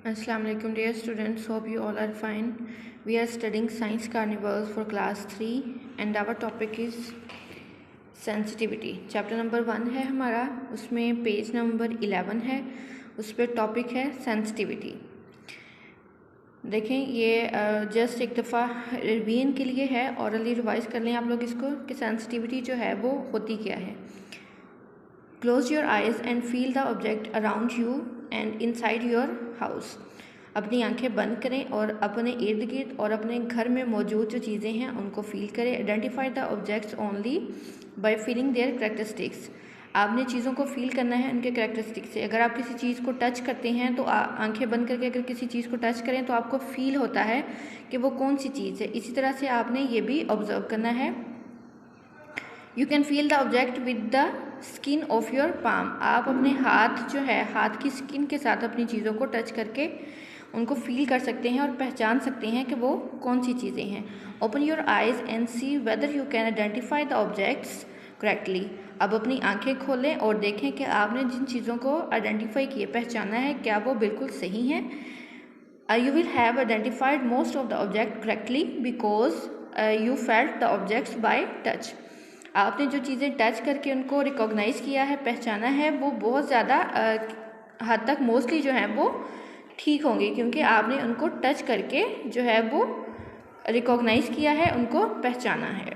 Assalamu alaikum dear students, hope you all are fine. We are studying science carnivals for class 3 and our topic is sensitivity. Chapter number 1 है हमारा, उसमें page number 11 है, उस पर topic है sensitivity. देखें ये जस्ट एक दफ़ा रिवीजन के लिए है, ऑरली रिवाइज कर लें आप लोग इसको कि सेंसिटिविटी जो है वो होती क्या है. Close your eyes and feel the object around you and inside your house. अपनी आंखें बंद करें और अपने इर्द गिर्द और अपने घर में मौजूद जो चीज़ें हैं उनको फील करें. Identify the objects only by feeling their characteristics. आपने चीज़ों को फील करना है उनके करैक्टरिस्टिक्स से. अगर आप किसी चीज़ को टच करते हैं तो आंखें बंद करके अगर किसी चीज़ को टच करें तो आपको फील होता है कि वो कौन सी चीज़ है. इसी तरह से आपने ये भी ऑब्जर्व करना है. You can feel the object with the skin of your palm. आप अपने हाथ जो है, हाथ की स्किन के साथ अपनी चीज़ों को टच करके उनको फील कर सकते हैं और पहचान सकते हैं कि वो कौन सी चीज़ें हैं. Open your eyes and see whether you can identify the objects correctly. अब अपनी आंखें खोलें और देखें कि आपने जिन चीज़ों को आइडेंटिफाई किए, पहचाना है, क्या वो बिल्कुल सही हैं. You will have identified most of the object correctly because you felt the objects by touch. आपने जो चीज़ें टच करके उनको रिकॉग्नाइज़ किया है, पहचाना है, वो बहुत ज़्यादा हद तक मोस्टली जो है वो ठीक होंगी क्योंकि आपने उनको टच करके जो है वो रिकॉग्नाइज़ किया है, उनको पहचाना है.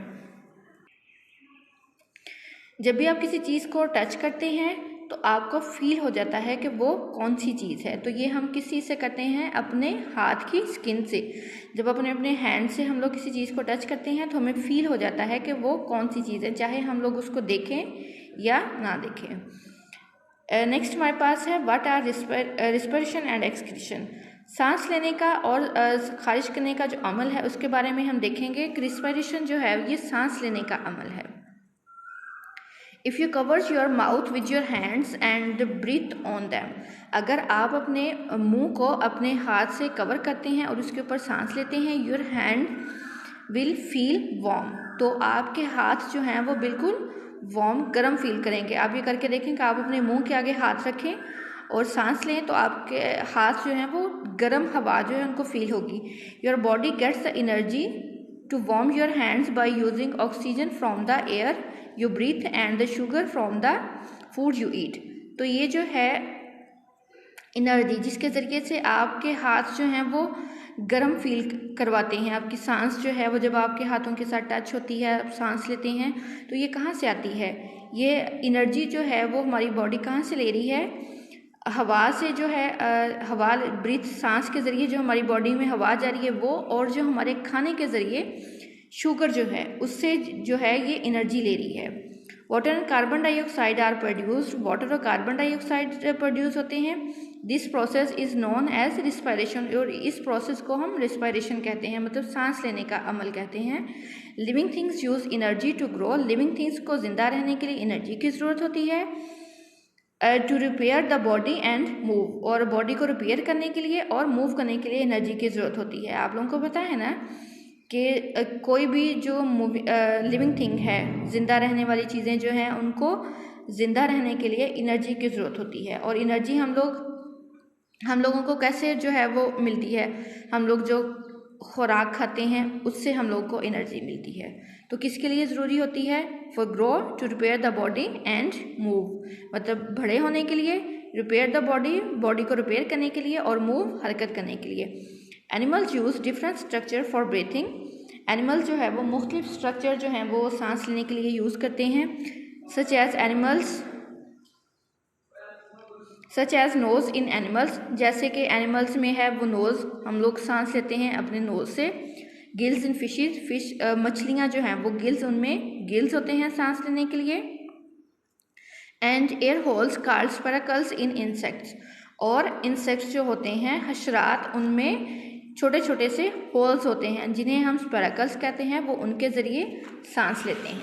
जब भी आप किसी चीज़ को टच करते हैं तो आपको फील हो जाता है कि वो कौन सी चीज़ है. तो ये हम किस चीज़ से करते हैं? अपने हाथ की स्किन से. जब अपने हैंड से हम लोग किसी चीज़ को टच करते हैं तो हमें फील हो जाता है कि वो कौन सी चीज़ है, चाहे हम लोग उसको देखें या ना देखें. नेक्स्ट हमारे पास है what are respiration and excretion. सांस लेने का और खारिज करने का जो अमल है उसके बारे में हम देखेंगे. रिस्पिरेशन जो है ये सांस लेने का अमल है. If you covers your mouth with your hands and breathe on them. अगर आप अपने मुंह को अपने हाथ से कवर करते हैं और उसके ऊपर सांस लेते हैं, your hand will feel warm. तो आपके हाथ जो हैं वो बिल्कुल वार्म, गर्म फील करेंगे. आप ये करके देखें कि आप अपने मुंह के आगे हाथ रखें और सांस लें तो आपके हाथ जो हैं वो गर्म हवा जो है उनको फील होगी. Your body gets the energy to warm your hands by using oxygen from the air you breathe and the sugar from the food you eat. तो ये जो है एनर्जी जिसके ज़रिए से आपके हाथ जो हैं वो गर्म फील करवाते हैं. आपकी सांस जो है वो जब आपके हाथों के साथ टच होती है, आप सांस लेते हैं, तो ये कहाँ से आती है? ये एनर्जी जो है वो हमारी बॉडी कहाँ से ले रही है? हवा से जो है हवा ब्रीथ, सांस के ज़रिए जो हमारी बॉडी में हवा जा रही है वो, और जो हमारे खाने के ज़रिए शुगर जो है उससे जो है ये एनर्जी ले रही है. Water and carbon dioxide are produced. Water और कार्बन डाइऑक्साइड प्रोड्यूस होते हैं. This process is known as respiration. और इस प्रोसेस को हम रिस्पायरेशन कहते हैं, मतलब सांस लेने का अमल कहते हैं. Living things use energy to grow. Living things को ज़िंदा रहने के लिए एनर्जी की ज़रूरत होती है. To repair the body and move. और बॉडी को रिपेयर करने के लिए और मूव करने के लिए एनर्जी की ज़रूरत होती है. आप लोगों को पता है ना कि कोई भी जो लिविंग थिंग है, ज़िंदा रहने वाली चीज़ें जो हैं उनको ज़िंदा रहने के लिए एनर्जी की ज़रूरत होती है. और एनर्जी हम लोगों को कैसे जो है वो मिलती है? हम लोग जो खुराक खाते हैं उससे हम लोग को एनर्जी मिलती है. तो किसके लिए ज़रूरी होती है? For grow, to repair the body and move. मतलब बड़े होने के लिए, रिपेयर द बॉडी, बॉडी को रिपेयर करने के लिए, और मूव, हरकत करने के लिए. Animals use different structure for breathing. Animals जो है वो मुख्तलिफ स्ट्रक्चर जो हैं वो सांस लेने के लिए यूज़ करते हैं. सच एज नोज़ इन एनिमल्स. जैसे कि एनिमल्स में है वो नोज़, हम लोग सांस लेते हैं अपने नोज़ से. गिल्स इन फिश, मछलियाँ जो हैं वो गिल्स, उनमें गिल्स होते हैं सांस लेने के लिए. And air holes called spiracles in insects. और इंसेक्ट्स जो होते हैं, हशरात, उनमें छोटे छोटे से होल्स होते हैं जिन्हें हम स्पाइरकल्स कहते हैं. वो उनके ज़रिए सांस लेते हैं.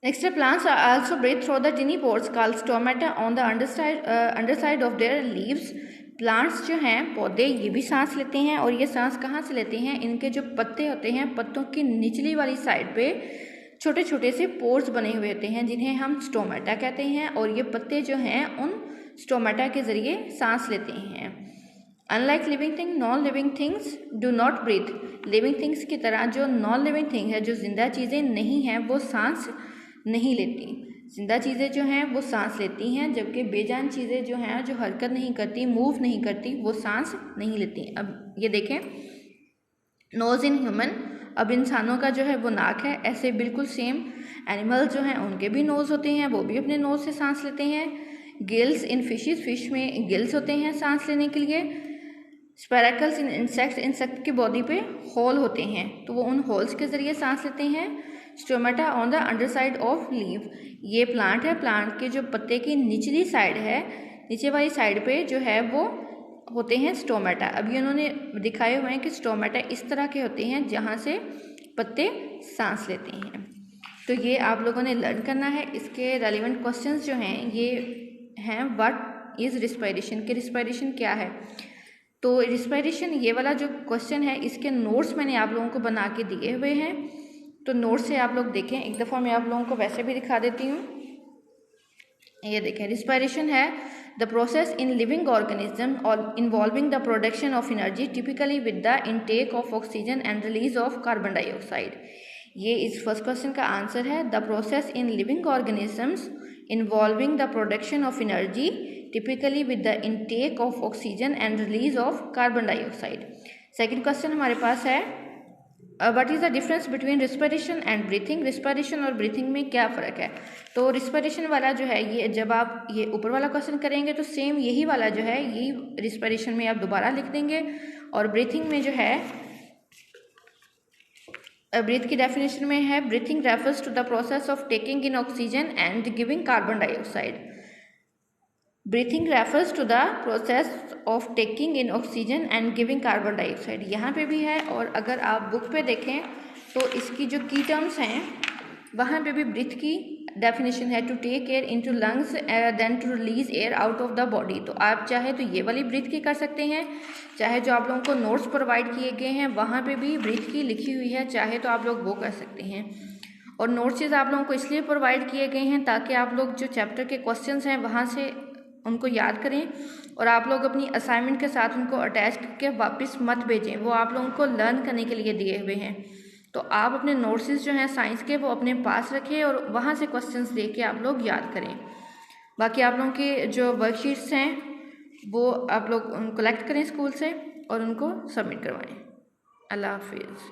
Next, plants also breathe through the tiny pores called stomata on the underside of their leaves. Plants जो हैं, पौधे, ये भी सांस लेते हैं. और ये सांस कहाँ से लेते हैं? इनके जो पत्ते होते हैं, पत्तों की निचली वाली साइड पे छोटे छोटे से पोर्स बने हुए होते हैं जिन्हें हम स्टोमेटा कहते हैं. और ये पत्ते जो हैं उन स्टोमेटा के ज़रिए सांस लेते हैं। Unlike living thing, non living things do not breathe. Living things की तरह जो नॉन लिविंग थिंग है, जो जिंदा चीज़ें नहीं हैं, वो सांस नहीं लेती। जिंदा चीज़ें जो हैं वो सांस लेती हैं, जबकि बेजान चीज़ें जो हैं, जो हरकत नहीं करती, मूव नहीं करती, वो सांस नहीं लेती। अब ये देखें, नोज़ इन ह्यूमन, अब इंसानों का जो है वो नाक है, ऐसे बिल्कुल सेम एनिमल जो हैं उनके भी नोज़ होते हैं, वो भी अपने नोज़ से सांस लेते हैं। गिल्स इन फिशेस, फिश में गिल्स होते हैं सांस लेने के लिए। स्पैरेकल्स इन इंसेक्ट्स, इंसेक्ट की बॉडी पे होल होते हैं, तो वो उन होल्स के ज़रिए सांस लेते हैं। Stomata on the underside of leave, ये प्लांट है, प्लांट के जो पत्ते की निचली साइड है, नीचे वाली साइड पे जो है वो होते हैं स्टोमेटा। अभी उन्होंने दिखाए हुए हैं कि स्टोमेटा इस तरह के होते हैं जहाँ से पत्ते सांस लेते हैं। तो ये आप लोगों ने लर्न करना है। इसके रेलिवेंट क्वेश्चंस जो हैं ये हैं, व्हाट इज़ रिस्पायरेशन, कि रिस्पायरेशन क्या है। तो रिस्पायरेशन ये वाला जो क्वेश्चन है, इसके नोट्स मैंने आप लोगों को बना के दिए हुए हैं, तो नोट्स से आप लोग देखें। एक दफ़ा मैं आप लोगों को वैसे भी दिखा देती हूँ। ये देखें, रिस्पायरेशन है the process in living organism और involving the production of energy typically with the intake of oxygen and release of carbon dioxide. ये इस फर्स्ट क्वेश्चन का आंसर है। The process in living organisms involving the production of energy typically with the intake of oxygen and release of carbon dioxide. Second question हमारे पास है, what is the difference between respiration and breathing. Respiration और breathing में क्या फ़र्क है। तो respiration वाला जो है, ये जब आप ये ऊपर वाला क्वेश्चन करेंगे तो सेम यही वाला जो है, यही रिस्पायरेशन में आप दोबारा लिख देंगे। और ब्रीथिंग में जो है, ब्रीथ की डेफिनेशन में है, breathing refers to the process of taking in oxygen and giving carbon dioxide. Breathing refers to the process of taking in oxygen and giving carbon dioxide, यहाँ पे भी है। और अगर आप बुक पे देखें तो इसकी जो की टर्म्स हैं वहाँ पे भी ब्रीथ की डेफिनेशन है, to take air into lungs then to release air out of the body. तो आप चाहे तो ये वाली ब्रीथ की कर सकते हैं, चाहे जो आप लोगों को नोट्स प्रोवाइड किए गए हैं वहाँ पे भी ब्रीथ की लिखी हुई है, चाहे तो आप लोग वो कर सकते हैं। और नोट्स आप लोगों को इसलिए प्रोवाइड किए गए हैं ताकि आप लोग जो चैप्टर के क्वेश्चंस हैं वहाँ से उनको याद करें, और आप लोग अपनी असाइनमेंट के साथ उनको अटैच करके वापस मत भेजें, वो आप लोगों को लर्न करने के लिए दिए हुए हैं। तो आप अपने नोट्स जो हैं साइंस के वो अपने पास रखें और वहाँ से क्वेश्चंस देख के आप लोग याद करें। बाकी आप लोगों के जो वर्कशीट्स हैं वो आप लोग कलेक्ट करें स्कूल से और उनको सबमिट करवाएं। अल्लाह हाफिज़।